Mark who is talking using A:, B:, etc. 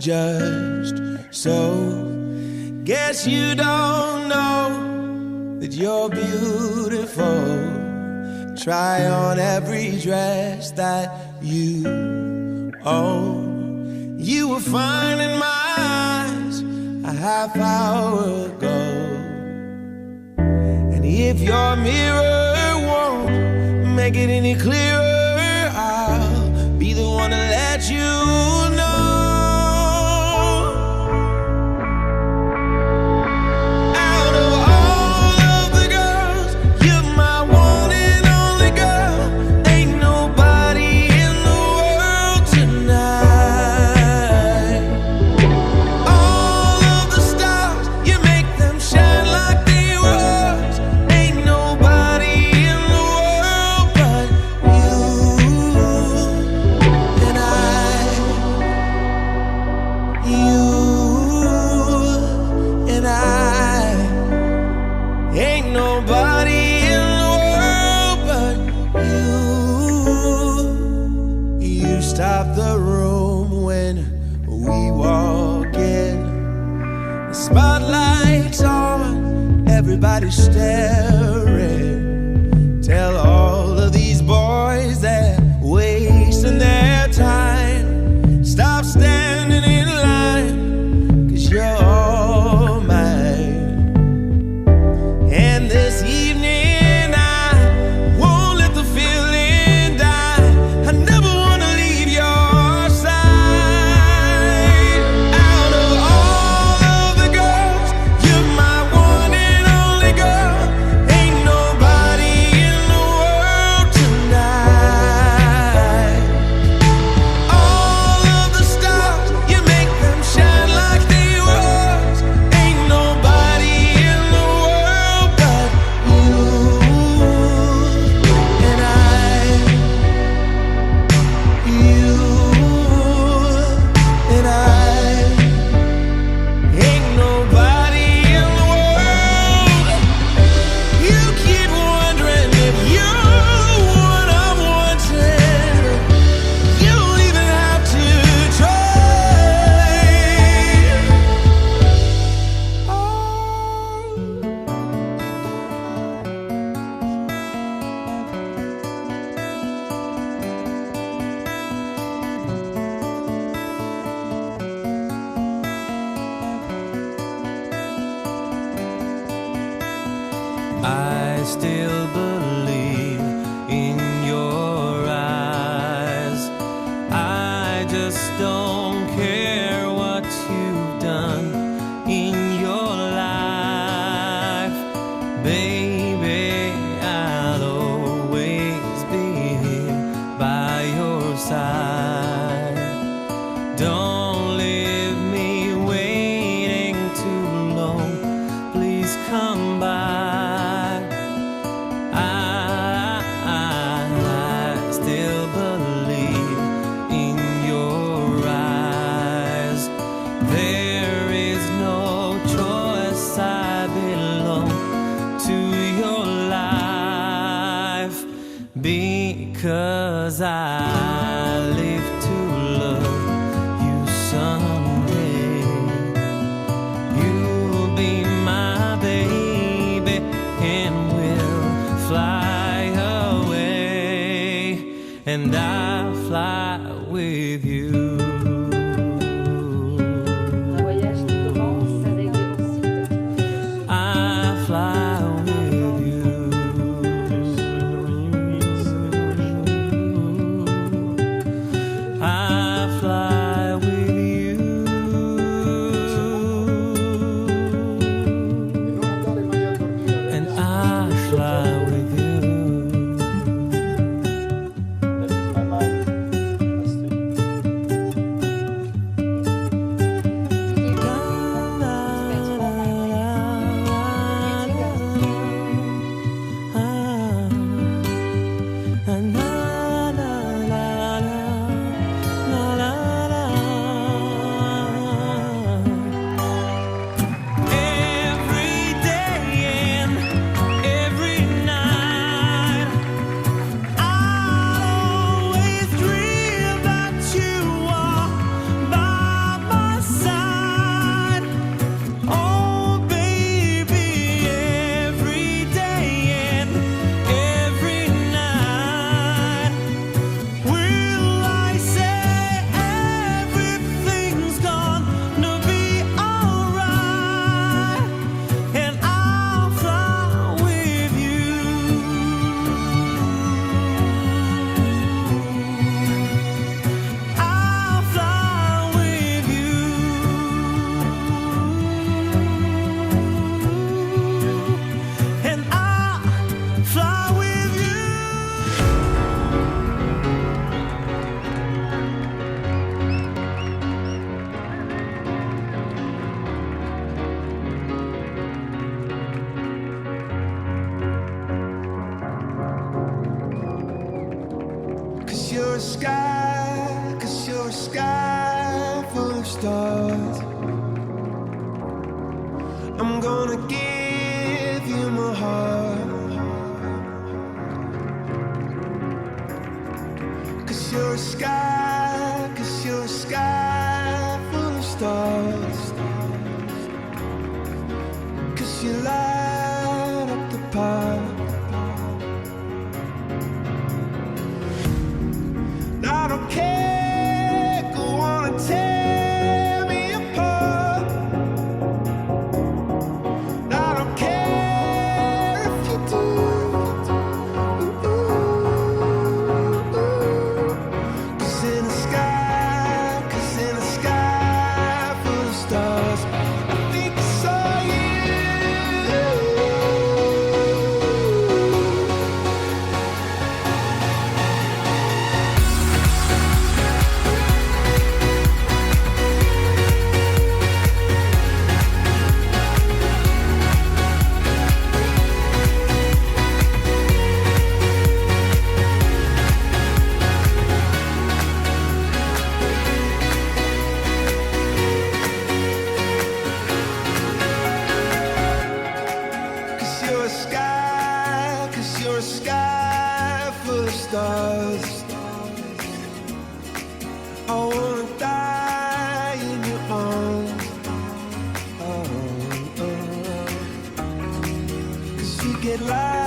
A: just so. Guess you don't know that you're beautiful. Try on every dress that you own. You were fine in my eyes a half hour ago. And if your mirror won't make it any clearer, I'll be the one to let you know. Stop the room when we walk in. The spotlight's on, everybody's staring. Tell all of these boys that wasting their time, stop standing in line, 'cause you're all mine. And this evening I won't let the feeling die. I never I still believe in your eyes. I just don't care what you've done in your life. Baby, I'll always be here by your side. Don't leave me waiting too long. Please come by. Because I live to love you someday. You'll be my baby and we'll fly away. And I'll fly with you. I'll fly with you. sky, 'cause you're a sky full of stars. I'm gonna give you my heart, 'cause you're a sky, 'cause you're a sky full of stars. 'Cause you light up the path. I don't care, go on and tear me apart. I don't care if you do. Cause in the sky, 'cause in the sky full of stars, I think I saw you. You're a sky, 'cause you're a sky full of stars. I wanna die in your arms. Oh, oh, oh. 'Cause you get light